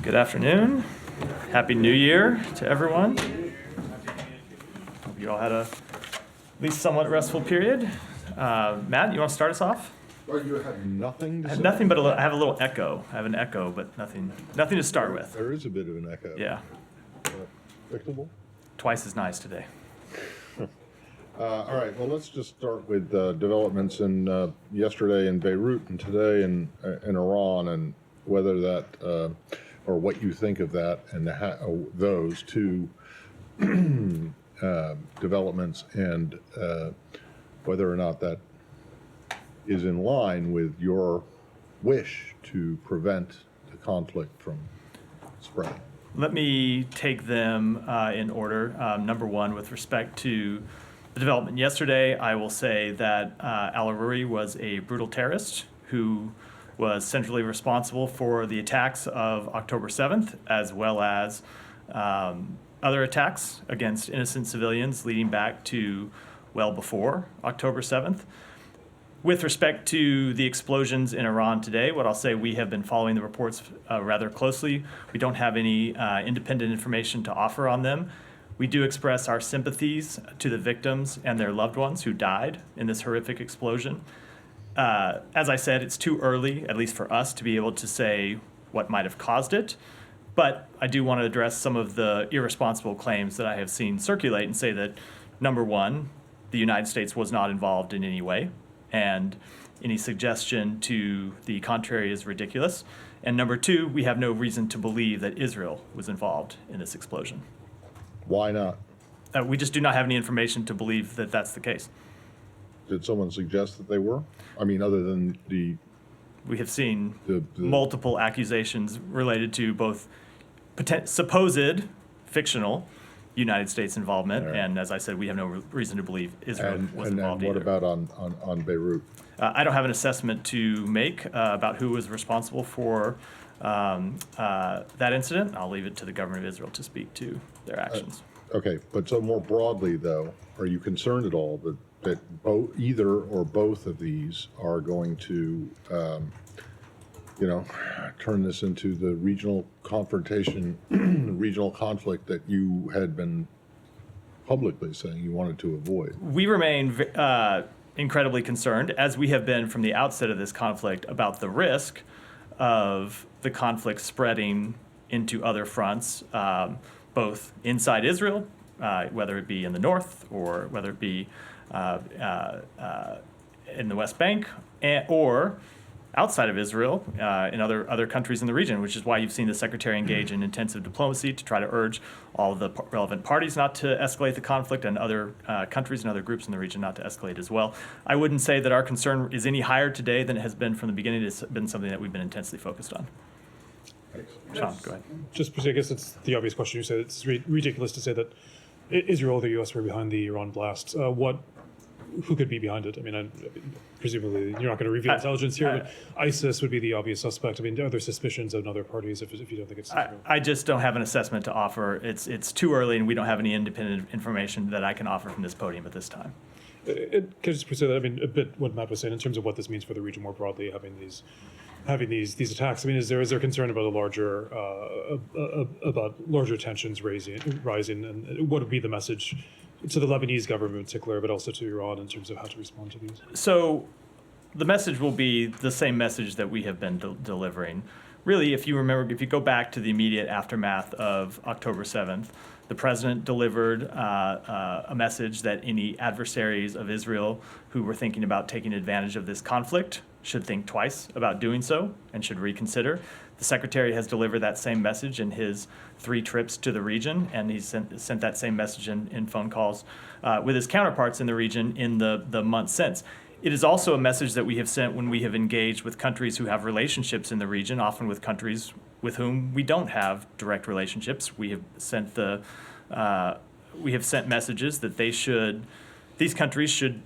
Good afternoon. Happy New Year to everyone. Hope you all had at least somewhat restful period. Matt, you want to start us off? Well, you have nothing to I have say? nothing but I have a little echo. I have an echo, but nothing to start with. There is a bit of an echo. Yeah, Fixable? twice as nice today. All right, well, let's just start with developments in yesterday in Beirut and today in Iran, and whether that, or what you think of that, and those two developments, and whether or not that is in line with your wish to prevent the conflict from spreading. Let me take them in order. Number one, with respect to the development yesterday, I will say that al-Aruri was a brutal terrorist who was centrally responsible for the attacks of October 7th, as well as other attacks against innocent civilians leading back to well before October 7th. With respect to the explosions in Iran today, what I'll say, we have been following the reports rather closely. We don't have any independent information to offer on them. We do express our sympathies to the victims and their loved ones who died in this horrific explosion. As I said, it's too early, at least for us, to be able to say what might have caused it. But I do want to address some of the irresponsible claims that I have seen circulate and say that, number one, the United States was not involved in any way, and any suggestion to the contrary is ridiculous. And number two, we have no reason to believe that Israel was involved in this explosion. Why not? We just do not have any information to believe that that's the case. Did someone suggest that they were? I mean, other than We have seen the multiple accusations related to both supposed fictional United States involvement, Right. and as I said, we have no reason to believe Israel was involved what either. about on Beirut? I don't have an assessment to make about who was responsible for that incident. I'll leave it to the government of Israel to speak to their actions. Okay, but so more broadly, though, are you concerned at all that either or both of these are going to, turn this into the regional confrontation, regional conflict that you had been publicly saying you wanted to avoid? We remain incredibly concerned, as we have been from the outset of this conflict, about the risk of the conflict spreading into other fronts, both inside Israel, whether it be in the north or whether it be in the West Bank, or outside of Israel, in other countries in the region, which is why you've seen the Secretary engage in intensive diplomacy to try to urge all of the relevant parties not to escalate the conflict, and other countries and other groups in the region not to escalate as well. I wouldn't say that our concern is any higher today than it has been from the beginning. It's been something that we've been intensely focused on. Sean, go ahead. Just, I guess it's the obvious question. You said it's ridiculous to say that Israel or the U.S. were behind the Iran blast. Who could be behind it? I mean, presumably you're not going to reveal intelligence here, but ISIS would be the obvious suspect. I mean, are there suspicions of other parties if you don't think it's Israel? I just don't have an assessment to offer. It's too early, and we don't have any independent information that I can offer from this podium at this time. Can I just pursue that? I mean, a bit what Matt was saying in terms of what this means for the region more broadly, having these attacks. I mean, is there concern about larger tensions rising, and what would be the message to the Lebanese government in particular, but also to Iran in terms of how to respond to these? So the message will be the same message that we have been delivering. Really, if you remember, if you go back to the immediate aftermath of October 7th, the president delivered a message that any adversaries of Israel who were thinking about taking advantage of this conflict should think twice about doing so and should reconsider. The secretary has delivered that same message in his 3 trips to the region, and he's sent that same message in phone calls with his counterparts in the region in the months since. It is also a message that we have sent when we have engaged with countries who have relationships in the region, often with countries with whom we don't have direct relationships. We have sent messages that these countries should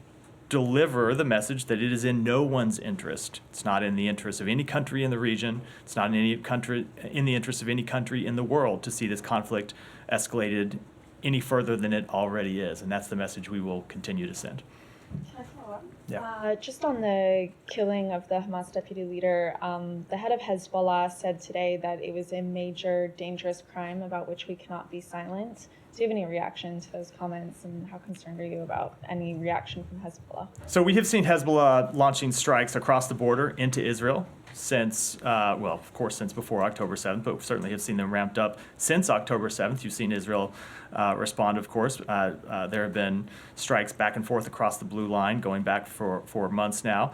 deliver the message that it is in no one's interest. It's not in the interest of any country in the region. It's not in the interest of any country in the world to see this conflict escalated any further than it already is. And that's the message we will continue to send. Can I follow up? Yeah. Just on the killing of the Hamas deputy leader, the head of Hezbollah said today that it was a major, dangerous crime about which we cannot be silent. Do you have any reaction to those comments, and how concerned are you about any reaction from Hezbollah? So we have seen Hezbollah launching strikes across the border into Israel since, well, of course, since before October 7th, but we certainly have seen them ramped up since October 7th. You've seen Israel respond, of course. There have been strikes back and forth across the blue line going back for months now.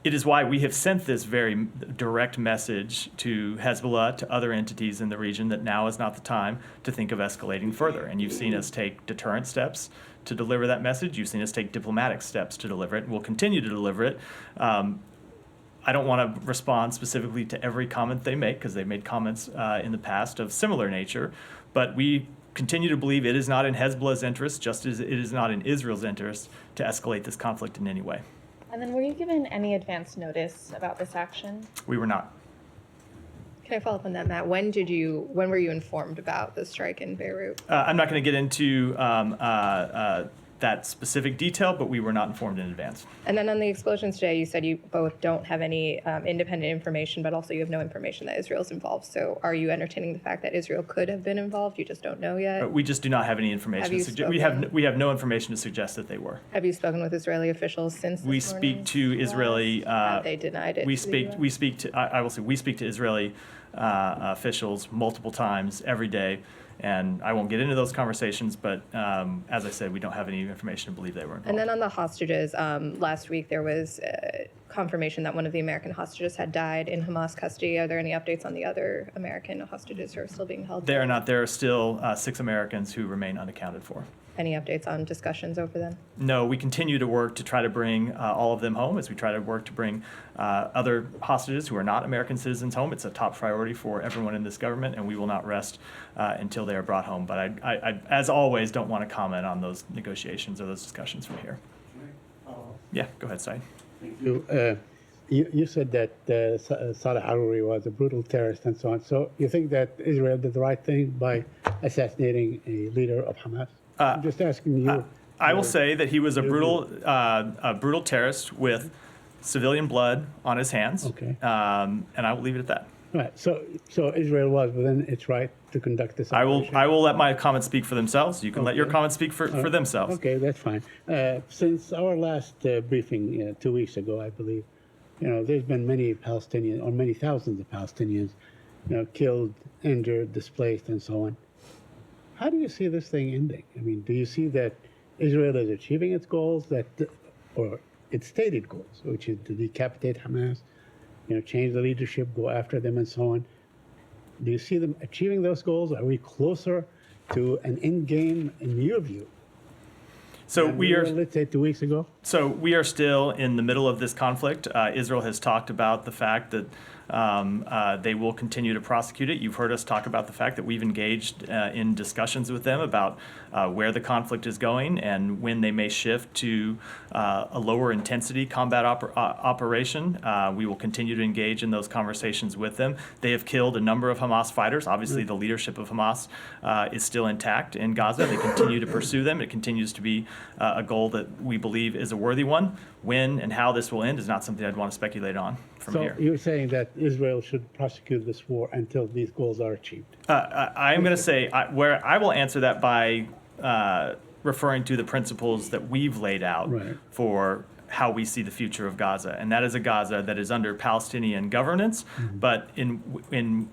It is why we have sent this very direct message to Hezbollah, to other entities in the region, that now is not the time to think of escalating further. And you've seen us take deterrent steps to deliver that message. You've seen us take diplomatic steps to deliver it. We'll continue to deliver it. I don't want to respond specifically to every comment they make, because they've made comments in the past of similar nature. But we continue to believe it is not in Hezbollah's interest, just as it is not in Israel's interest, to escalate this conflict in any way. And then were you given any advance notice about this action? We were not. Can I follow up on that, Matt? When were you informed about the strike in Beirut? I'm not going to get into that specific detail, but we were not informed in advance. And then on the explosions today, you said you both don't have any independent information, but also you have no information that Israel's involved. So are you entertaining the fact that Israel could have been involved? You just don't know yet? We just do not have any information. Have you We have no information to suggest that they were. Have you spoken with Israeli officials since this We morning? speak to Israeli. Have they denied it? We to the speak. US? We speak to. I will say we speak to Israeli officials multiple times every day, and I won't get into those conversations. But as I said, we don't have any information to believe they were involved. And then on the hostages, last week there was confirmation that one of the American hostages had died in Hamas custody. Are there any updates on the other American hostages who are still being held? They are not. There are still 6 Americans who remain unaccounted for. Any updates on discussions over them? No, we continue to work to try to bring all of them home, as we try to work to bring other hostages who are not American citizens home. It's a top priority for everyone in this government, and we will not rest until they are brought home. But I, as always, don't want to comment on those negotiations or those discussions from here. Yeah, go ahead, Said. You said that Saleh Arouri was a brutal terrorist and so on. So you think that Israel did the right thing by assassinating a leader of Hamas? I'm just asking you. I will say that he was a brutal terrorist with civilian blood on his hands. Okay. And I will leave it at that. Right. So Israel was within its right to conduct this operation. I will let my comments speak for themselves. You can let your Okay. comments speak for themselves. Okay, that's fine. Since our last briefing 2 weeks ago, I believe, there's been many Palestinians, or many thousands of Palestinians, killed, injured, displaced, and so on. How do you see this thing ending? I mean, do you see that Israel is achieving its goals, or its stated goals, which is to decapitate Hamas, change the leadership, go after them, and so on? Do you see them achieving those goals? Are we closer to an end game in your view? So than we are. were, let's say, 2 weeks ago. So we are still in the middle of this conflict. Israel has talked about the fact that they will continue to prosecute it. You've heard us talk about the fact that we've engaged in discussions with them about where the conflict is going and when they may shift to a lower intensity combat operation. We will continue to engage in those conversations with them. They have killed a number of Hamas fighters. Obviously, the leadership of Hamas is still intact in Gaza. They continue to pursue them. It continues to be a goal that we believe is a worthy one. When and how this will end is not something I'd want to speculate on from here. So you're saying that Israel should prosecute this war until these goals are achieved? I am going to say where I will answer that by referring to the principles that we've laid out Right. for how we see the future of Gaza, and that is a Gaza that is under Palestinian governance, but in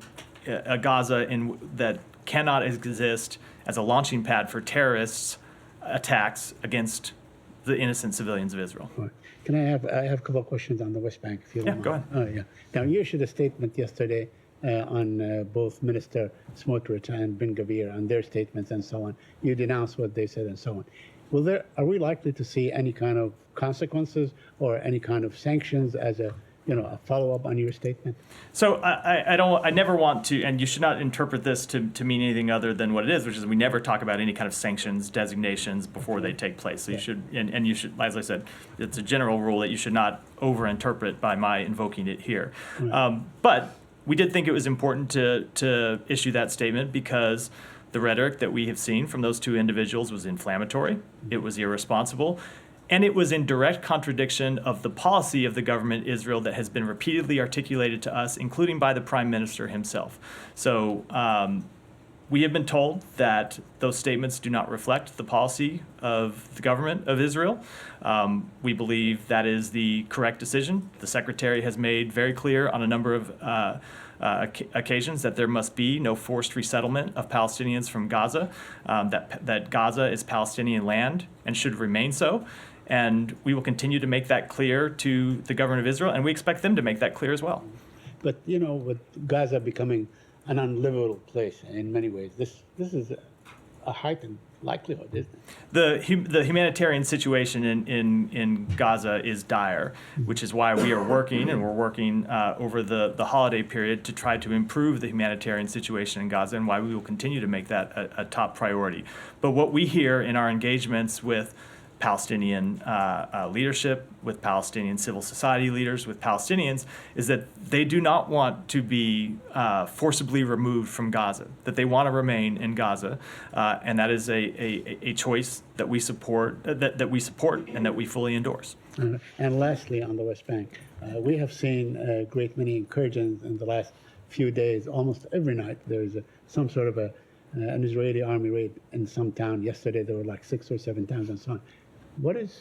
a Gaza that cannot exist as a launching pad for terrorists' attacks against the innocent civilians of Israel. Right. Can I have a couple of questions on the West Bank, if you don't Yeah, mind? go Oh, yeah. Now, you issued a statement yesterday on both Minister Smotrich and Ben Gvir on their statements and so on. You denounced what they said and so on. Are we likely to see any kind of consequences or any kind of sanctions as a follow-up on your statement? So I never want to, and you should not interpret this to mean anything other than what it is, which is we never talk about any kind of sanctions, designations before they take place. So you should, and you should, as I said, it's a general rule that you should not overinterpret by my invoking it here. But we did think it was important to issue that statement because the rhetoric that we have seen from those two individuals was inflammatory. It was irresponsible. And it was in direct contradiction of the policy of the government Israel that has been repeatedly articulated to us, including by the Prime Minister himself. So we have been told that those statements do not reflect the policy of the government of Israel. We believe that is the correct decision. The Secretary has made very clear on a number of occasions that there must be no forced resettlement of Palestinians from Gaza, that Gaza is Palestinian land and should remain so. And we will continue to make that clear to the government of Israel, and we expect them to make that clear as well. But, with Gaza becoming an unlivable place in many ways, this is a heightened likelihood, isn't it? The humanitarian situation in Gaza is dire, which is why we are working, and we're working over the holiday period to try to improve the humanitarian situation in Gaza, and why we will continue to make that a top priority. But what we hear in our engagements with Palestinian leadership, with Palestinian civil society leaders, with Palestinians, is that they do not want to be forcibly removed from Gaza, that they want to remain in Gaza, and that is a choice that we support, that we support and that we fully endorse. And lastly, on the West Bank, we have seen a great many incursions in the last few days. Almost every night there is some sort of an Israeli army raid in some town. Yesterday there were like 6 or 7 towns and so on. What is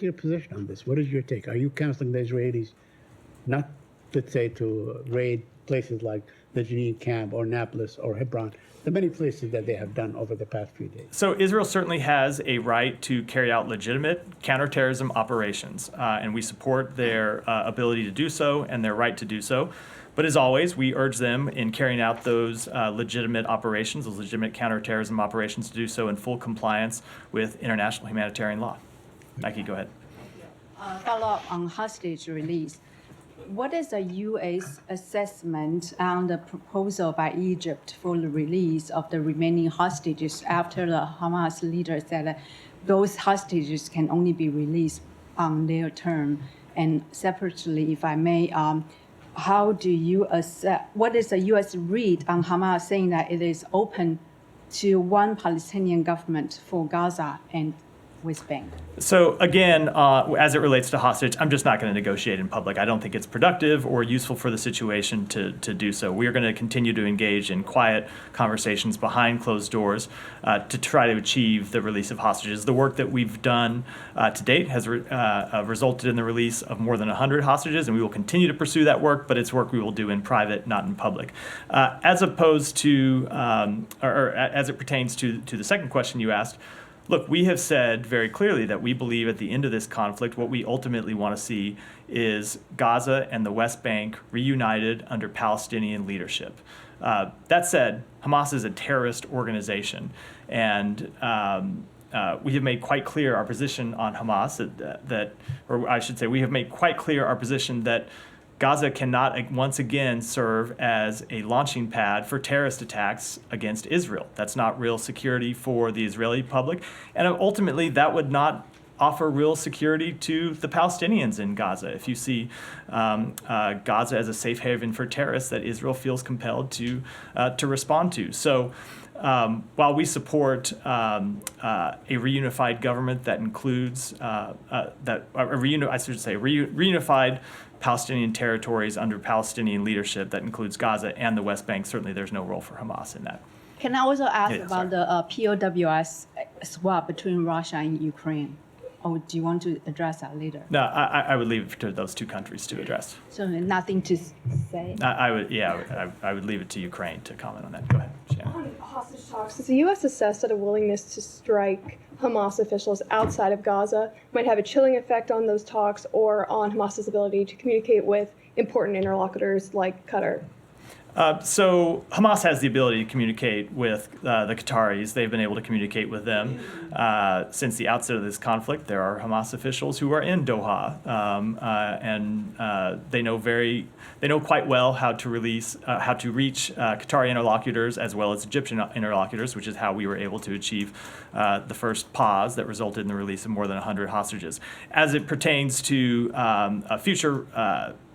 your position on this? What is your take? Are you counseling the Israelis not, let's say, to raid places like the Jenin camp or Nablus or Hebron, the many places that they have done over the past few days? So Israel certainly has a right to carry out legitimate counterterrorism operations, and we support their ability to do so and their right to do so. But as always, we urge them in carrying out those legitimate operations, those legitimate counterterrorism operations, to do so in full compliance with international humanitarian law. Nike, go ahead. Follow up on hostage release. What is the U.S. assessment on the proposal by Egypt for the release of the remaining hostages after the Hamas leader said that those hostages can only be released on their term? And separately, if I may, how do you assess, what is the U.S. read on Hamas saying that it is open to one Palestinian government for Gaza and West Bank? So again, as it relates to hostage, I'm just not going to negotiate in public. I don't think it's productive or useful for the situation to do so. We are going to continue to engage in quiet conversations behind closed doors to try to achieve the release of hostages. The work that we've done to date has resulted in the release of more than 100 hostages, and we will continue to pursue that work, but it's work we will do in private, not in public. As opposed to, or as it pertains to the second question you asked, look, we have said very clearly that we believe at the end of this conflict, what we ultimately want to see is Gaza and the West Bank reunited under Palestinian leadership. That said, Hamas is a terrorist organization, and we have made quite clear our position on Hamas, or I should say, we have made quite clear our position that Gaza cannot once again serve as a launching pad for terrorist attacks against Israel. That's not real security for the Israeli public. And ultimately, that would not offer real security to the Palestinians in Gaza. If you see Gaza as a safe haven for terrorists that Israel feels compelled to respond to. So while we support a reunified government that includes, reunified Palestinian territories under Palestinian leadership that includes Gaza and the West Bank, certainly there's no role for Hamas in that. Can I also ask Yeah, about the POWs swap between Russia and Ukraine? Or do you want to address that later? No, I would leave it to those two countries to address. So nothing to say? I would leave it to Ukraine to comment on that. Go ahead, Shannon. On hostage talks, has the U.S. assessed that a willingness to strike Hamas officials outside of Gaza might have a chilling effect on those talks or on Hamas's ability to communicate with important interlocutors like Qatar? So Hamas has the ability to communicate with the Qataris. They've been able to communicate with them since the outset of this conflict. There are Hamas officials who are in Doha, and they know quite well how to reach Qatari interlocutors as well as Egyptian interlocutors, which is how we were able to achieve the first pause that resulted in the release of more than 100 hostages. As it pertains to a future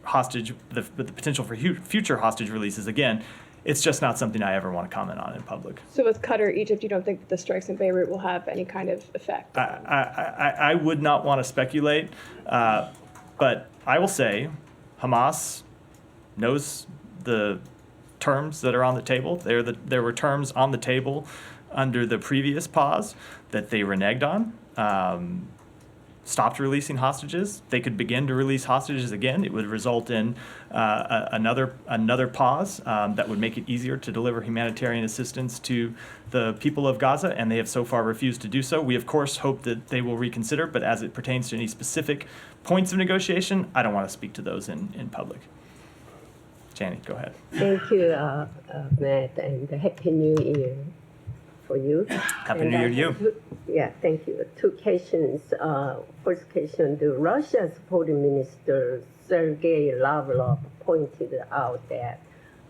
hostage, the potential for future hostage releases, again, It's just not something I ever want to comment on in public. So with Qatar, Egypt, you don't think that the strikes in Beirut will have any kind of effect? I would not want to speculate, but I will say Hamas knows the terms that are on the table. There were terms on the table under the previous pause that they reneged on. Stopped releasing hostages. They could begin to release hostages again. It would result in another pause that would make it easier to deliver humanitarian assistance to the people of Gaza, and they have so far refused to do so. We, of course, hope that they will reconsider, but as it pertains to any specific points of negotiation, I don't want to speak to those in public. Janet, go ahead. Thank you, Matt, and Happy New Year for you. Happy New Year to you. Yeah, thank you. Two questions. First question, the Russia's foreign minister, Sergei Lavrov, pointed out that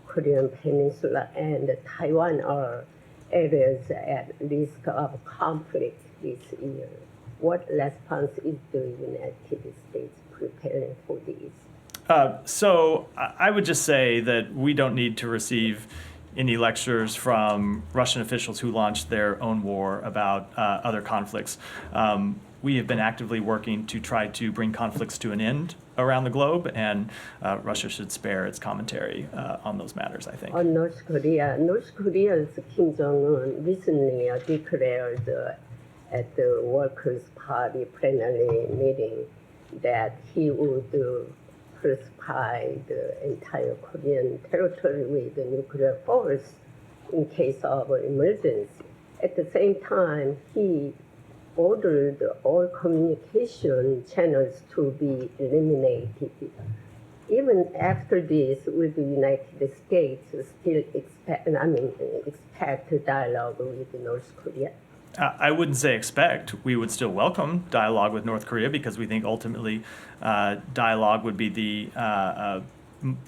Korean Peninsula and Taiwan are areas at risk of conflict this year. What response is the United States preparing for this? So I would just say that we don't need to receive any lectures from Russian officials who launched their own war about other conflicts. We have been actively working to try to bring conflicts to an end around the globe, and Russia should spare its commentary on those matters, I think. On North Korea's Kim Jong-un recently declared at the Workers' Party plenary meeting that he would classify the entire Korean territory with the nuclear force in case of an emergency. At the same time, he ordered all communication channels to be eliminated. Even after this, will the United States still expect dialogue with North Korea? I wouldn't say expect. We would still welcome dialogue with North Korea because we think ultimately dialogue would be the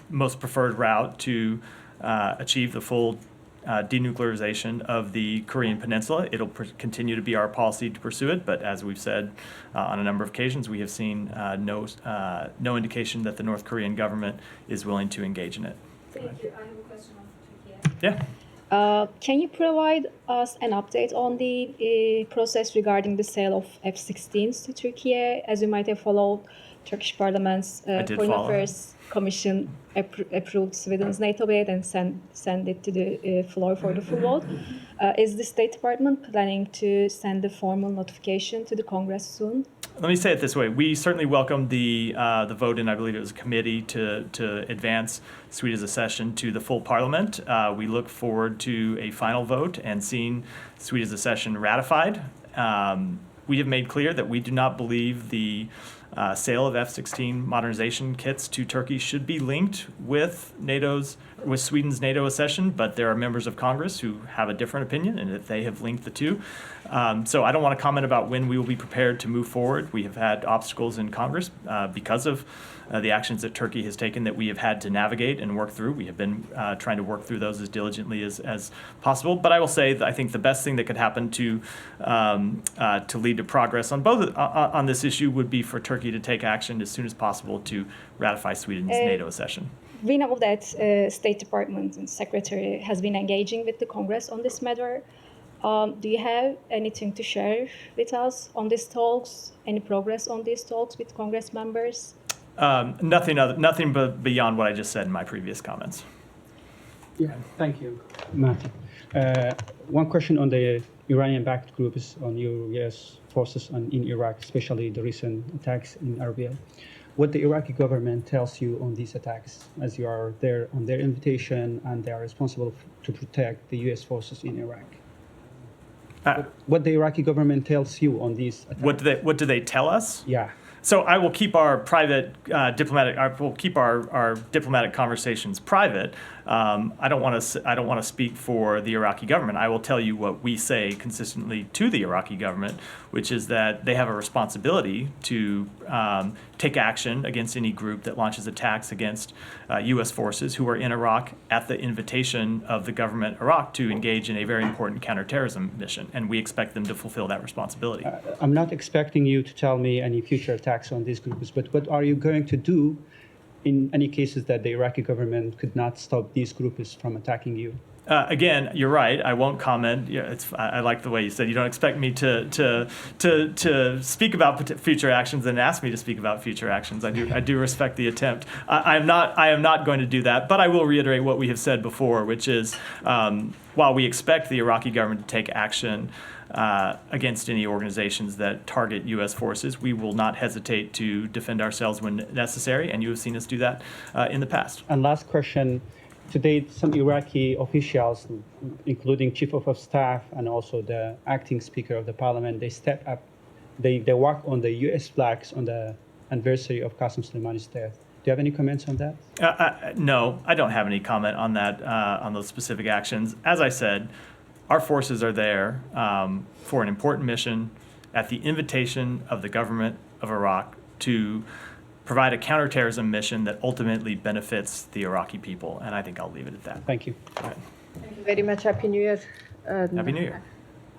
most preferred route to achieve the full denuclearization of the Korean Peninsula. It'll continue to be our policy to pursue it, but as we've said on a number of occasions, we have seen no indication that the North Korean government is willing to engage in it. Thank you. I have a question on Turkey. Yeah. Can you provide us an update on the process regarding the sale of F-16s to Turkey? As you might have followed, Turkish Parliament's Foreign Affairs Commission approved Sweden's NATO bid and send it to the floor for the full vote. Is the State Department planning to send a formal notification to the Congress soon? Let me say it this way. We certainly welcome the vote, and I believe it was a committee to advance Sweden's accession to the full parliament. We look forward to a final vote and seeing Sweden's accession ratified. We have made clear that we do not believe the sale of F-16 modernization kits to Turkey should be linked with Sweden's NATO accession, but there are members of Congress who have a different opinion, and that they have linked the two. So I don't want to comment about when we will be prepared to move forward. We have had obstacles in Congress because of the actions that Turkey has taken that we have had to navigate and work through. We have been trying to work through those as diligently as possible. But I will say that I think the best thing that could happen to lead to progress on both on this issue would be for Turkey to take action as soon as possible to ratify Sweden's NATO accession. We know that State Department and Secretary has been engaging with the Congress on this matter. Do you have anything to share with us on these talks? Any progress on these talks with Congress members? Nothing but beyond what I just said in my previous comments. Yeah, thank you, Matt. One question on the Iranian-backed groups on U.S. forces in Iraq, especially the recent attacks in Erbil. What the Iraqi government tells you on these attacks, as you are there on their invitation and they are responsible to protect the U.S. forces in Iraq. What the Iraqi government tells you on these attacks. What do they tell us? Yeah. So I will keep our private our diplomatic conversations private. I don't want to speak for the Iraqi government. I will tell you what we say consistently to the Iraqi government, which is that they have a responsibility to take action against any group that launches attacks against U.S. forces who are in Iraq at the invitation of the government of Iraq to engage in a very important counterterrorism mission, and we expect them to fulfill that responsibility. I'm not expecting you to tell me any future attacks on these groups, but what are you going to do in any cases that the Iraqi government could not stop these groups from attacking you? Again, you're right. I won't comment. Yeah, I like the way you said you don't expect me to speak about future actions and ask me to speak about future actions. I do respect the attempt. I am not going to do that. But I will reiterate what we have said before, which is while we expect the Iraqi government to take action against any organizations that target U.S. forces, we will not hesitate to defend ourselves when necessary, and you have seen us do that in the past. And last question. Today, some Iraqi officials, including Chief of Staff and also the acting Speaker of the Parliament, they step up, they walk on the U.S. flags on the anniversary of Qasem Soleimani's death. Do you have any comments on that? No, I don't have any comment on that, on those specific actions. As I said, our forces are there for an important mission at the invitation of the government of Iraq to provide a counterterrorism mission that ultimately benefits the Iraqi people. And I think I'll leave it at that. Thank you. Thank you very much. Happy New Year. Happy New Year.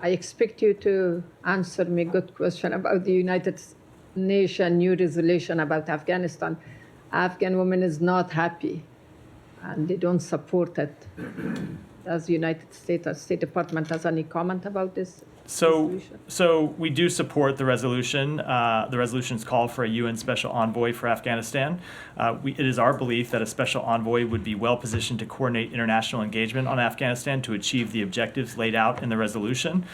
I expect you to answer me good question about the United Nations new resolution about Afghanistan. Afghan women is not happy and they don't support it. Does the United States or State Department has any comment about this? So we do support the resolution. The resolution's call for a UN Special Envoy for Afghanistan. It is our belief that a Special Envoy would be well positioned to coordinate international engagement on Afghanistan to achieve the objectives laid out in the resolution.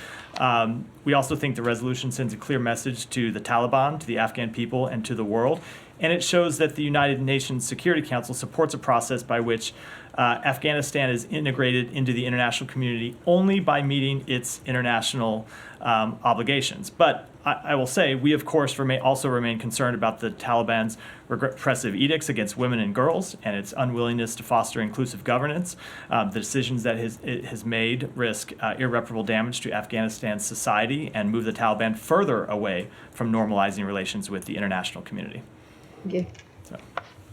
We also think the resolution sends a clear message to the Taliban, to the Afghan people, and to the world. And it shows that the United Nations Security Council supports a process by which Afghanistan is integrated into the international community only by meeting its international obligations. But I will say, we of course also remain concerned about the Taliban's repressive edicts against women and girls and its unwillingness to foster inclusive governance. The decisions that it has made risk irreparable damage to Afghanistan's society and move the Taliban further away from normalizing relations with the international community. Okay. So,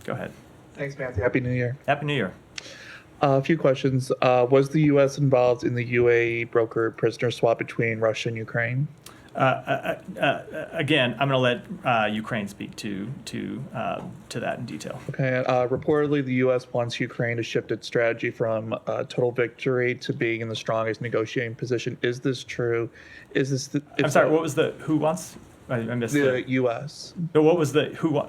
go ahead. Thanks, Matthew. Happy New Year. Happy New Year. A few questions. Was the U.S. involved in the UAE brokered prisoner swap between Russia and Ukraine? Again, I'm going to let Ukraine speak to that in detail. Okay. Reportedly, the U.S. wants Ukraine to shift its strategy from total victory to being in the strongest negotiating position. Is this true? Is this? I'm sorry. What was the who wants? I missed the U.S. No, what was the who?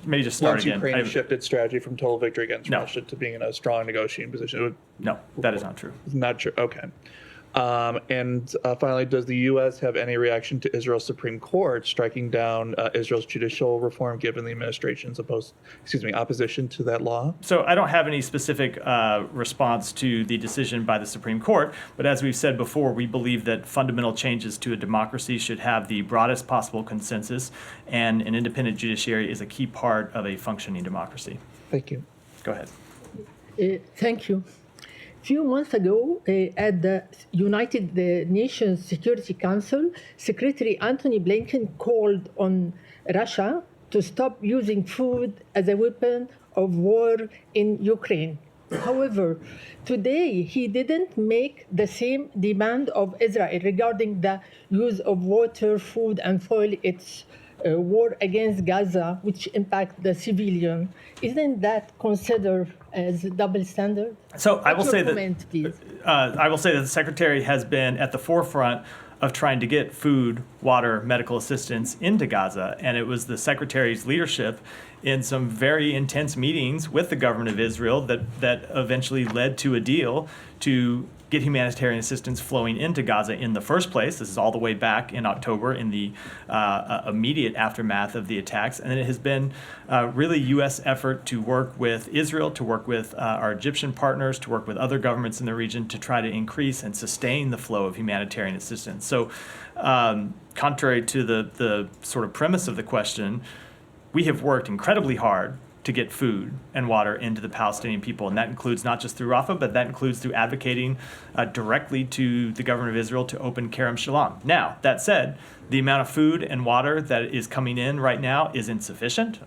Maybe just start wants again. Ukraine to shift its strategy from total victory against Russia to being in a strong negotiating position. No, that is not true. Not true. Okay. And finally, does the U.S. have any reaction to Israel's Supreme Court striking down Israel's judicial reform, given the administration's opposition to that law? So I don't have any specific response to the decision by the Supreme Court, but as we've said before, we believe that fundamental changes to a democracy should have the broadest possible consensus, and an independent judiciary is a key part of a functioning democracy. Thank you. Go ahead. Thank you. A few months ago, at the United Nations Security Council, Secretary Antony Blinken called on Russia to stop using food as a weapon of war in Ukraine. However, today he didn't make the same demand of Israel regarding the use of water, food, and foil its war against Gaza, which impact the civilian. Isn't that considered as a double standard? So I will say that I will say that the Secretary has been at the forefront of trying to get food, water, medical assistance into Gaza, and it was the Secretary's leadership in some very intense meetings with the government of Israel that eventually led to a deal to get humanitarian assistance flowing into Gaza in the first place. This is all the way back in October in the immediate aftermath of the attacks. And it has been really U.S. effort to work with Israel, to work with our Egyptian partners, to work with other governments in the region to try to increase and sustain the flow of humanitarian assistance. So contrary to the sort of premise of the question, we have worked incredibly hard to get food and water into the Palestinian people. And that includes not just through Rafah, but that includes through advocating directly to the government of Israel to open Kerem Shalom. Now, that said, the amount of food and water that is coming in right now is insufficient.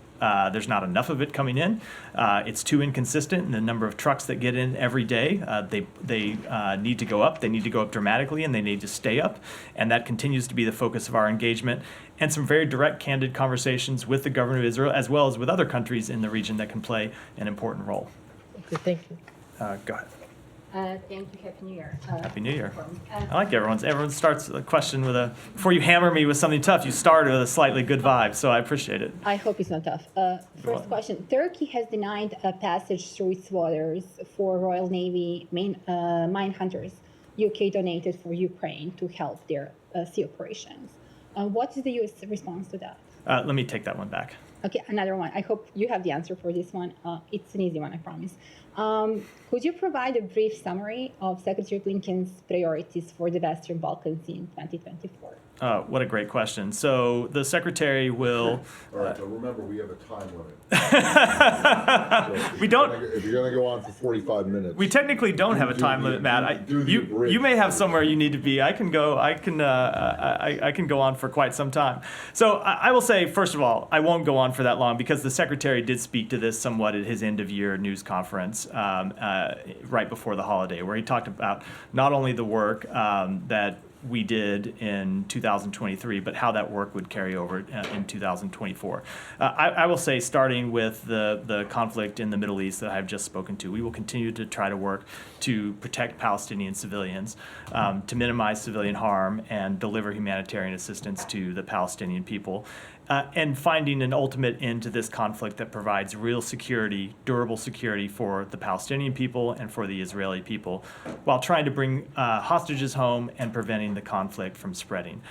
There's not enough of it coming in. It's too inconsistent in the number of trucks that get in every day. They need to go up. They need to go up dramatically, and they need to stay up. And that continues to be the focus of our engagement, and some very direct, candid conversations with the government of Israel, as well as with other countries in the region that can play an important role. Okay, thank you. Go ahead. Thank you. Happy New Year. Happy New Year. I like everyone starts a question with before you hammer me with something tough, you start with a slightly good vibe, so I appreciate it. I hope it's not tough. First question. Turkey has denied a passage through its waters for Royal Navy mine hunters UK donated for Ukraine to help their sea operations. What is the U.S. response to that? Let me take that one back. Okay, another one. I hope you have the answer for this one. It's an easy one, I promise. Could you provide a brief summary of Secretary Blinken's priorities for the Western Balkans in 2024? What a great question. So the Secretary will... All right, so remember, we have a time limit. We don't... If you're going to go on for 45 minutes... We technically don't have a time limit, Matt. You may have somewhere you need to be. I can go on for quite some time. So I will say, first of all, I won't go on for that long because the Secretary did speak to this somewhat at his end-of-year news conference right before the holiday, where he talked about not only the work that we did in 2023, but how that work would carry over in 2024. I will say, starting with the conflict in the Middle East that I've just spoken to, we will continue to try to work to protect Palestinian civilians, to minimize civilian harm, and deliver humanitarian assistance to the Palestinian people. And finding an ultimate end to this conflict that provides real security, durable security for the Palestinian people and for the Israeli people, while trying to bring hostages home and preventing the conflict from spreading.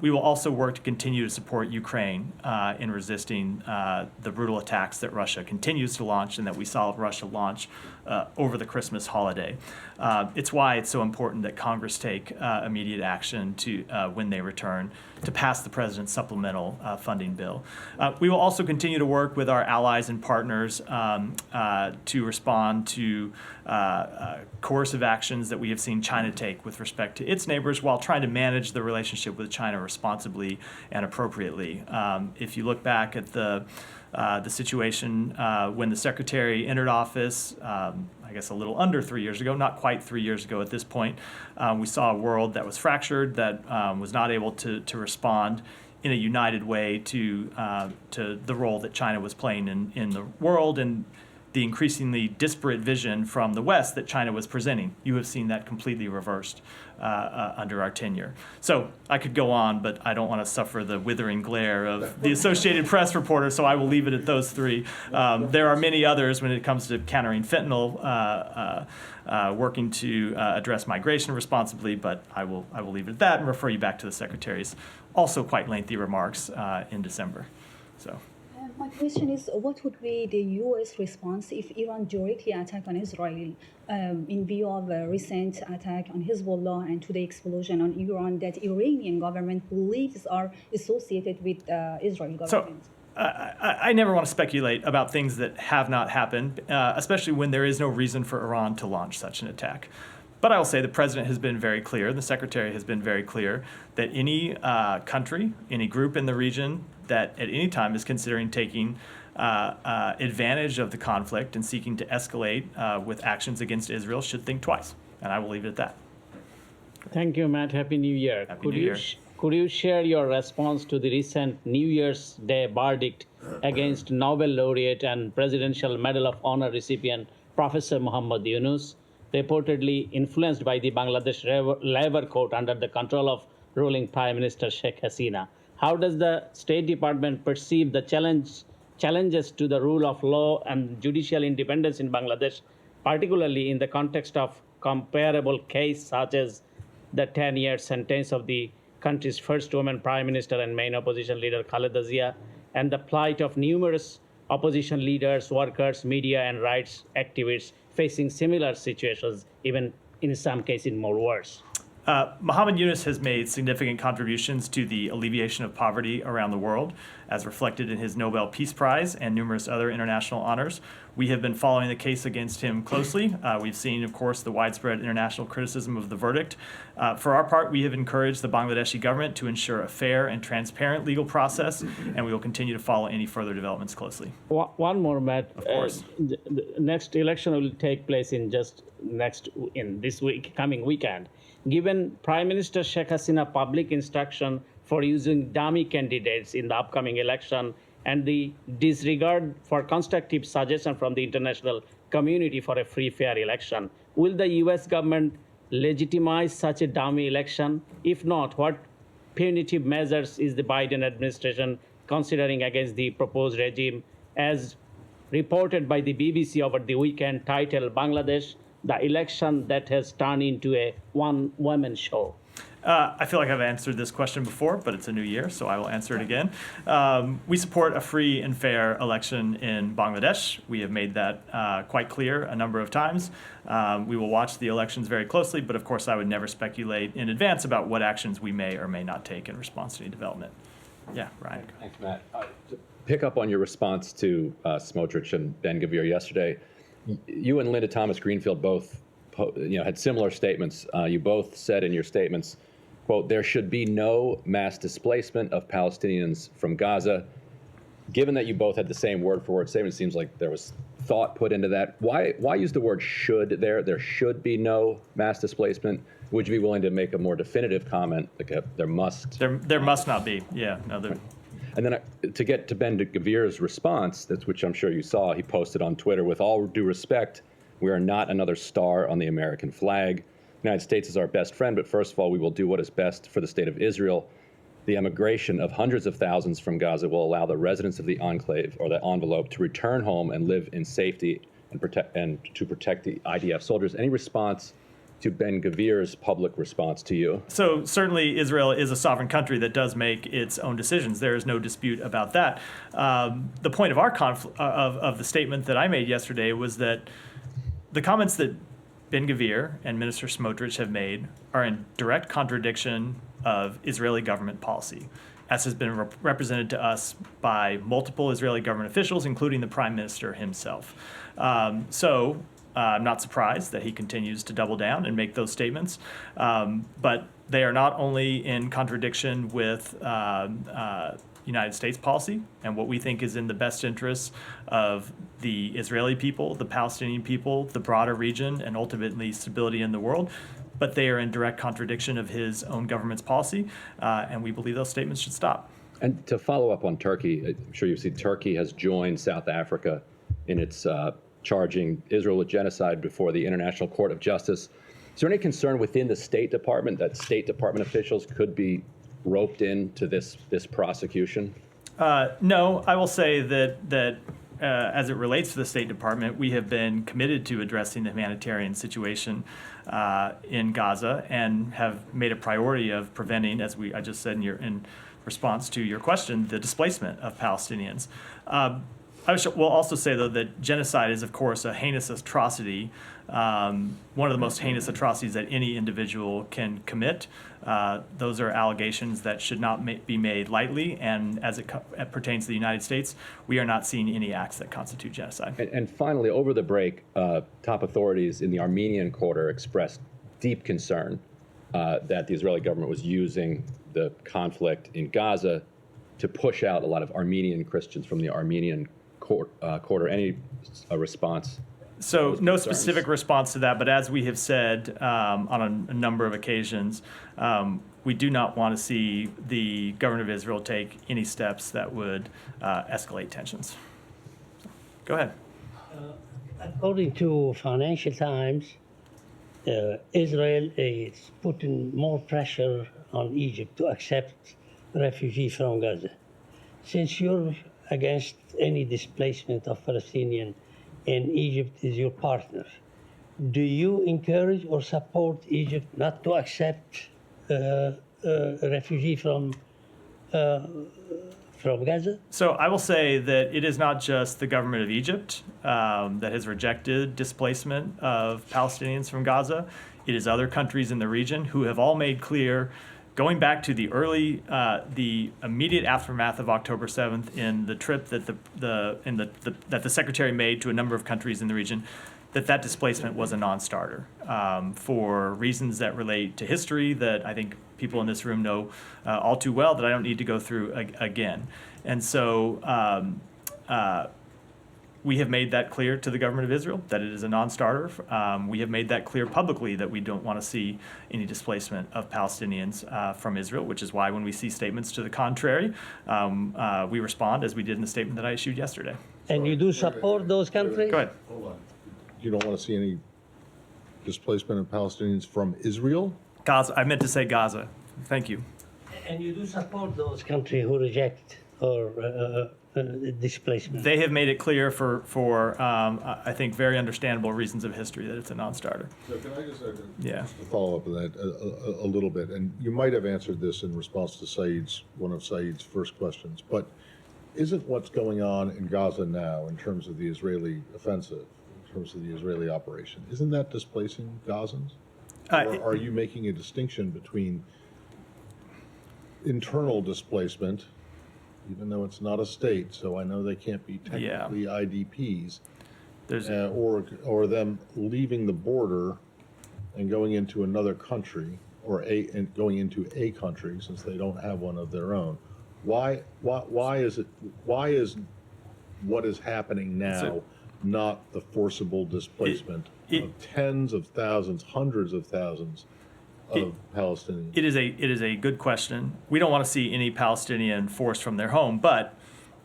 We will also work to continue to support Ukraine in resisting the brutal attacks that Russia continues to launch and that we saw Russia launch over the Christmas holiday. It's why it's so important that Congress take immediate action to when they return to pass the President's supplemental funding bill. We will also continue to work with our allies and partners to respond to coercive actions that we have seen China take with respect to its neighbors while trying to manage the relationship with China responsibly and appropriately. If you look back at the situation when the Secretary entered office, I guess a little under 3 years ago, not quite 3 years ago at this point, we saw a world that was fractured, that was not able to respond in a united way to the role that China was playing in the world and the increasingly disparate vision from the West that China was presenting. You have seen that completely reversed under our tenure. So I could go on, but I don't want to suffer the withering glare of the Associated Press reporter, so I will leave it at those three. There are many others when it comes to countering fentanyl, working to address migration responsibly, but I will leave it at that and refer you back to the Secretary's also quite lengthy remarks in December. So. My question is, what would be the U.S. response if Iran directly attacked on Israel in view of a recent attack on Hezbollah and today explosion on Iran that Iranian government believes are associated with Israel government? So, I never want to speculate about things that have not happened, especially when there is no reason for Iran to launch such an attack. But I will say the President has been very clear, the Secretary has been very clear, that any country, any group in the region that at any time is considering taking advantage of the conflict and seeking to escalate with actions against Israel should think twice. And I will leave it at that. Thank you, Matt. Happy New Year. Happy New Year. Could you share your response to the recent New Year's Day verdict against Nobel laureate and Presidential Medal of Honor recipient Professor Muhammad Yunus, reportedly influenced by the Bangladesh Labor Court under the control of ruling Prime Minister Sheikh Hasina? How does the State Department perceive the challenges to the rule of law and judicial independence in Bangladesh, particularly in the context of comparable case such as the 10-year sentence of the country's first woman Prime Minister and main opposition leader Khaleda Zia, and the plight of numerous opposition leaders, workers, media, and rights activists facing similar situations, even in some cases more worse? Muhammad Yunus has made significant contributions to the alleviation of poverty around the world. as reflected in his Nobel Peace Prize and numerous other international honors. We have been following the case against him closely. We've seen, of course, the widespread international criticism of the verdict. For our part, we have encouraged the Bangladeshi government to ensure a fair and transparent legal process, and we will continue to follow any further developments closely. One more, Matt. Of course. The next election will take place in this coming weekend. Given Prime Minister Sheikh Hasina public instruction for using dummy candidates in the upcoming election and the disregard for constructive suggestion from the international community for a free, fair election, will the U.S. government legitimize such a dummy election? If not, what punitive measures is the Biden administration considering against the proposed regime, as reported by the BBC over the weekend, titled Bangladesh, the election that has turned into a one-woman show? I feel like I've answered this question before, but it's a new year, so I will answer it again. We support a free and fair election in Bangladesh. We have made that quite clear a number of times. We will watch the elections very closely, but of course I would never speculate in advance about what actions we may or may not take in response to any development. Yeah, Ryan. Thanks, Matt. To pick up on your response to Smotrich and Ben-Gvir yesterday, you and Linda Thomas Greenfield both had similar statements. You both said in your statements, quote, "There should be no mass displacement of Palestinians from Gaza." Given that you both had the same word-for-word statement, it seems like there was thought put into that. Why use the word should there? There should be no mass displacement. Would you be willing to make a more definitive comment, like there must? There must not be. Yeah. No. And then to get to Ben-Gvir's response, which I'm sure you saw, he posted on Twitter, "With all due respect, we are not another star on the American flag. The United States is our best friend, but first of all, we will do what is best for the state of Israel. The emigration of hundreds of thousands from Gaza will allow the residents of the enclave or the envelope to return home and live in safety and to protect the IDF soldiers." Any response to Ben-Gvir's public response to you? So certainly Israel is a sovereign country that does make its own decisions. There is no dispute about that. The point of our of the statement that I made yesterday was that the comments that Ben-Gvir and Minister Smotrich have made are in direct contradiction of Israeli government policy, as has been represented to us by multiple Israeli government officials, including the Prime Minister himself. I'm not surprised that he continues to double down and make those statements, but they are not only in contradiction with United States policy and what we think is in the best interests of the Israeli people, the Palestinian people, the broader region, and ultimately stability in the world, but they are in direct contradiction of his own government's policy, and we believe those statements should stop. And to follow up on Turkey, I'm sure you've seen Turkey has joined South Africa in its charging Israel with genocide before the International Court of Justice. Is there any concern within the State Department that State Department officials could be roped into this prosecution? No, I will say that as it relates to the State Department, we have been committed to addressing the humanitarian situation in Gaza and have made a priority of preventing, as I just said in response to your question, the displacement of Palestinians. I will also say, though, that genocide is, of course, a heinous atrocity, one of the most heinous atrocities that any individual can commit. Those are allegations that should not be made lightly, and as it pertains to the United States, we are not seeing any acts that constitute genocide. And finally, over the break, top authorities in the Armenian quarter expressed deep concern that the Israeli government was using the conflict in Gaza to push out a lot of Armenian Christians from the Armenian quarter. Any response? So no specific response to that, but as we have said on a number of occasions, we do not want to see the government of Israel take any steps that would escalate tensions. Go ahead. According to Financial Times, Israel is putting more pressure on Egypt to accept refugees from Gaza. Since you're against any displacement of Palestinians and Egypt is your partner, do you encourage or support Egypt not to accept a refugee from Gaza? So I will say that it is not just the government of Egypt that has rejected displacement of Palestinians from Gaza. It is other countries in the region who have all made clear going back to the immediate aftermath of October 7th, in the trip that that the Secretary made to a number of countries in the region, that displacement was a non-starter for reasons that relate to history that I think people in this room know all too well, that I don't need to go through again. And so we have made that clear to the government of Israel, that it is a non-starter. We have made that clear publicly, that we don't want to see any displacement of Palestinians from Israel, which is why when we see statements to the contrary, we respond as we did in the statement that I issued yesterday. And you do support those countries? Go ahead. Hold on. You don't want to see any displacement of Palestinians from Israel? Gaza. I meant to say Gaza. Thank you. And you do support those countries who reject or displacement? They have made it clear for I think, very understandable reasons of history that it's a non-starter. So can I just Yeah. follow up on that a little bit? And you might have answered this in response to one of Saeed's first questions, but isn't what's going on in Gaza now in terms of the Israeli offensive, in terms of the Israeli operation, isn't that displacing Gazans? Or are you making a distinction between internal displacement, even though it's not a state, so I know they can't be technically IDPs, or them leaving the border and going into another country, and going into a country since they don't have one of their own? Why is what is happening now not the forcible displacement of tens of thousands, hundreds of thousands of Palestinians? It is a good question. We don't want to see any Palestinian forced from their home, but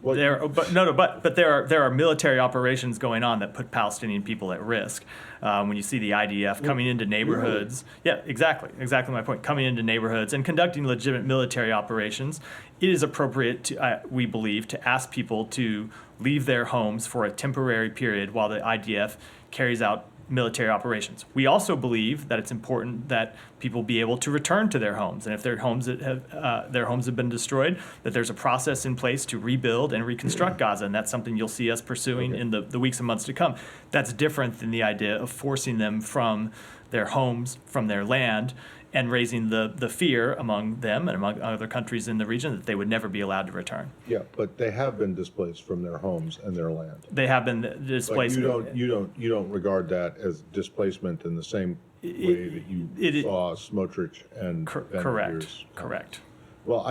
there are military operations going on that put Palestinian people at risk. When you see the IDF coming into neighborhoods, exactly my point. Coming into neighborhoods and conducting legitimate military operations, it is appropriate to, we believe, to ask people to leave their homes for a temporary period while the IDF carries out military operations. We also believe that it's important that people be able to return to their homes, and if their homes have been destroyed, that there's a process in place to rebuild and reconstruct Gaza, and that's something you'll see us pursuing in the weeks and months to come. That's different than the idea of forcing them from their homes, from their land, and raising the fear among them and among other countries in the region that they would never be allowed to return. Yeah, but they have been displaced from their homes and their land. They have been displaced. But you don't regard that as displacement in the same way that you saw Smotrich and Ben-Gvir's. Correct. Well,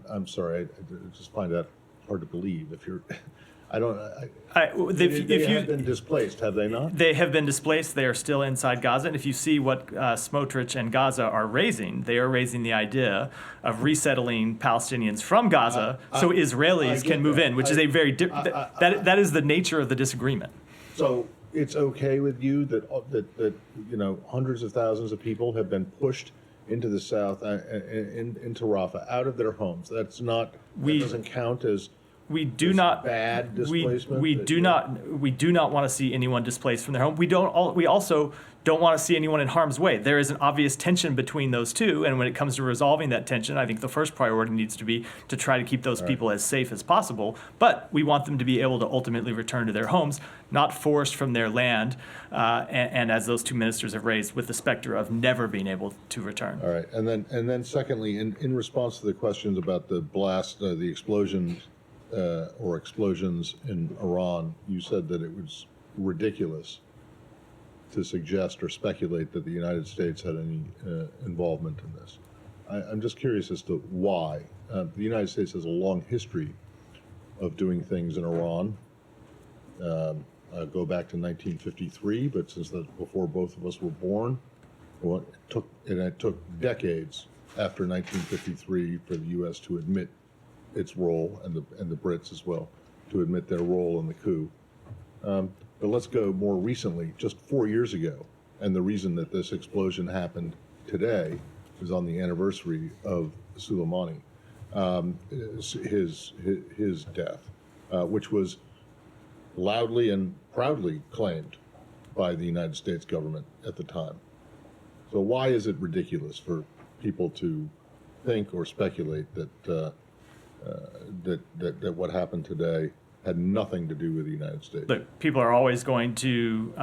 I'm sorry. I just find that hard to believe. If you're, they have been displaced, have they not? They have been displaced. They are still inside Gaza. And if you see what Smotrich and Gaza are raising, they are raising the idea of resettling Palestinians from Gaza so Israelis can move in, which is a very that is the nature of the disagreement. So it's okay with you that hundreds of thousands of people have been pushed into the south, into Rafah, out of their homes. That doesn't count as. We do not bad displacement. We do not want to see anyone displaced from their home. We also don't want to see anyone in harm's way. There is an obvious tension between those two, and when it comes to resolving that tension, I think the first priority needs to be to try to keep those people as safe as possible. But we want them to be able to ultimately return to their homes, not forced from their land, and as those two ministers have raised, with the specter of never being able to return. All right, and then secondly, in response to the questions about the blast, the explosions. Or explosions in Iran, you said that it was ridiculous to suggest or speculate that the United States had any involvement in this. I'm just curious as to why. The United States has a long history of doing things in Iran. I go back to 1953, but since before both of us were born, it took decades after 1953 for the U.S. to admit its role, and the Brits as well, to admit their role in the coup. But let's go more recently, just 4 years ago, and the reason that this explosion happened today is on the anniversary of Soleimani, his death, which was loudly and proudly claimed by the United States government at the time. So why is it ridiculous for people to think or speculate that that what happened today had nothing to do with the United States? Look, people are always going to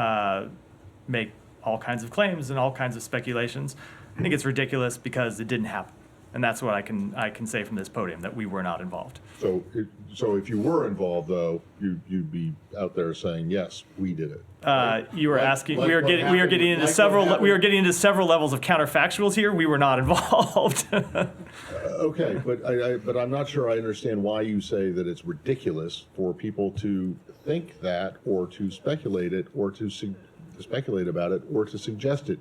make all kinds of claims and all kinds of speculations. I think it's ridiculous because it didn't happen. And that's what I can say from this podium, that we were not involved. So if you were involved, though, you'd be out there saying, yes, we did it. You were asking. like We are what getting happened- into like what several. We are happened- getting into several levels of counterfactuals here. We were not involved. Okay, but I'm not sure I understand why you say that it's ridiculous for people to think that, or to speculate it, or to speculate about it, or to suggest it,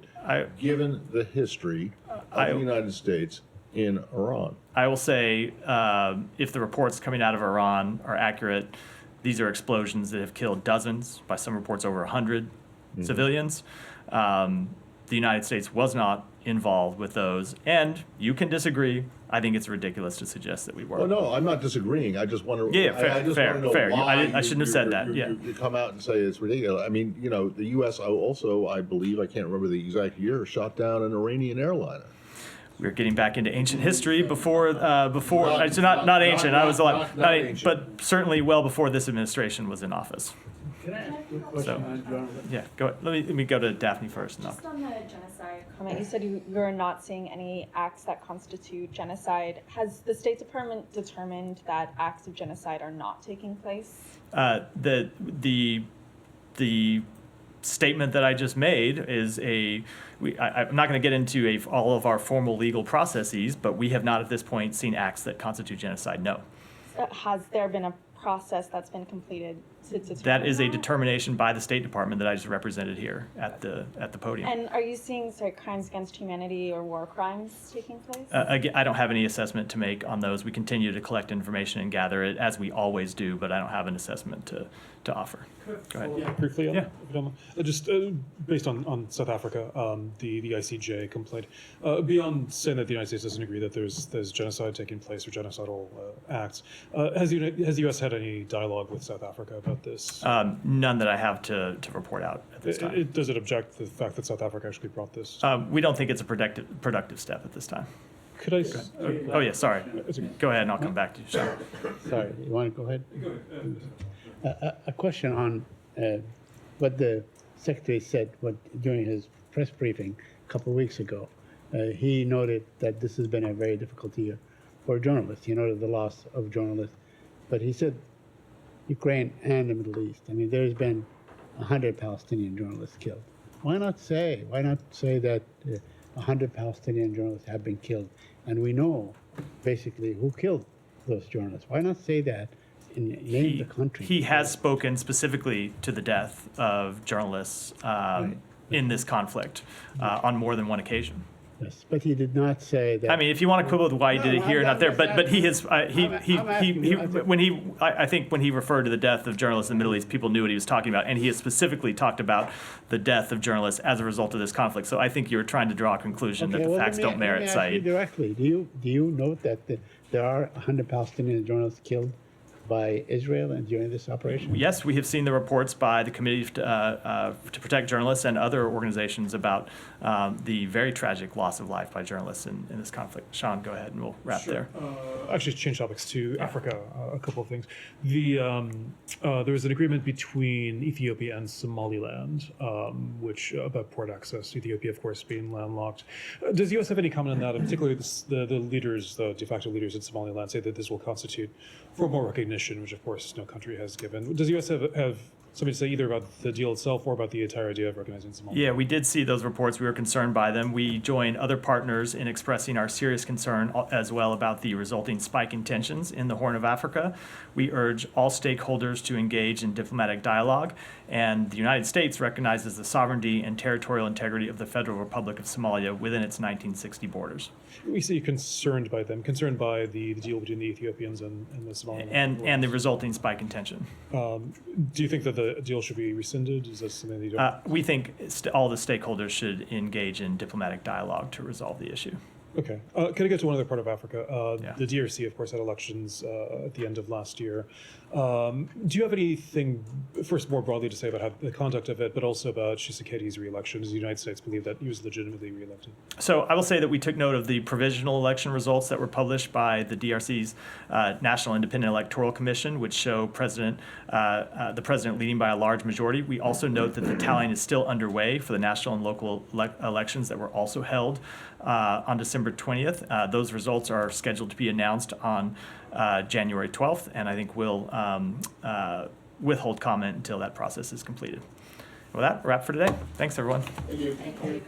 given the history of the United States in Iran. I will say, if the reports coming out of Iran are accurate, these are explosions that have killed dozens, by some reports over 100 civilians. The United States was not involved with those, and you can disagree. I think it's ridiculous to suggest that we were. Well, no, I'm not disagreeing. I just want to. Yeah, fair, I just fair, want to know fair. why I shouldn't have said that. Yeah. You come out and say it's ridiculous. I mean, the U.S. also, I believe, I can't remember the exact year, shot down an Iranian airliner. We're getting back into ancient history before it's not ancient. I was alive, not ancient, but certainly well before this administration was in office. Can I ask you a question on journalists? Yeah, go ahead. Let me go to Daphne first. And Just on the genocide comment, you said you're not seeing any acts that constitute genocide. Has the State Department determined that acts of genocide are not taking place? The statement that I just made is I'm not going to get into all of our formal legal processes, but we have not at this point seen acts that constitute genocide. No. Has there been a process that's been completed to determine that is a determination by the State Department that I just represented here at the podium. And are you seeing crimes against humanity or war crimes taking place? Again, I don't have any assessment to make on those. We continue to collect information and gather it as we always do, but I don't have an assessment to offer. Go ahead. Yeah, briefly, Yeah. if you don't mind. Just based on South Africa, the ICJ complaint, beyond saying that the United States doesn't agree that there's genocide taking place or genocidal acts, has the U.S. had any dialogue with South Africa about this? None that I have to report out at this time. Does it object to the fact that South Africa actually brought this? We don't think it's a productive step at this time. Could I? Oh yeah, sorry. Go ahead, and I'll come back to you. Sure. Sorry, you want to go ahead? A question on what the Secretary said during his press briefing a couple of weeks ago. He noted that this has been a very difficult year for journalists. He noted the loss of journalists. But he said Ukraine and the Middle East. I mean, there's been 100 Palestinian journalists killed. Why not say that 100 Palestinian journalists have been killed? And we know basically who killed those journalists. Why not say that and name the country? He has spoken specifically to the death of journalists in this conflict on more than one occasion. Yes, but he did not say that. I mean, if you want to quibble with why he did it here and not there, but he has I think when he referred to the death of journalists in the Middle East, people knew what he was talking about, and he has specifically talked about the death of journalists as a result of this conflict. So I think you're trying to draw a conclusion that the facts don't merit citing. Directly, do you note that there are 100 Palestinian journalists killed by Israel and during this operation? Yes, we have seen the reports by the Committee to Protect Journalists and other organizations about the very tragic loss of life by journalists in this conflict. Sean, go ahead and we'll wrap there. Actually, change topics to Africa. A couple of things. There was an agreement between Ethiopia and Somaliland, which about port access. Ethiopia, of course, being landlocked. Does the U.S. have any comment on that? And particularly, the leaders, the de facto leaders in Somaliland, say that this will constitute formal recognition, which of course no country has given. Does the U.S. have something to say either about the deal itself or about the entire idea of recognizing Somalia? Yeah, we did see those reports. We were concerned by them. We joined other partners in expressing our serious concern as well about the resulting spike in tensions in the Horn of Africa. We urge all stakeholders to engage in diplomatic dialogue, and the United States recognizes the sovereignty and territorial integrity of the Federal Republic of Somalia within its 1960 borders. We see you concerned by them, concerned by the deal between the Ethiopians and the Somaliland. And the resulting spike in tension. Do you think that the deal should be rescinded? Is that something that you don't? We think all the stakeholders should engage in diplomatic dialogue to resolve the issue. Okay. Can I get to one other part of Africa? Yeah. The DRC, of course, had elections at the end of last year. Do you have anything, first more broadly, to say about how the conduct of it, but also about Tshisekedi's re-election? Does the United States believe that he was legitimately re-elected? So I will say that we took note of the provisional election results that were published by the DRC's National Independent Electoral Commission, which show the president leading by a large majority. We also note that the tallying is still underway for the national and local elections that were also held on December December 20th. Those results are scheduled to be announced on January 12th, and I think we'll withhold comment until that process is completed. With that, wrap for today. Thank you. Thanks, everyone. Thank you.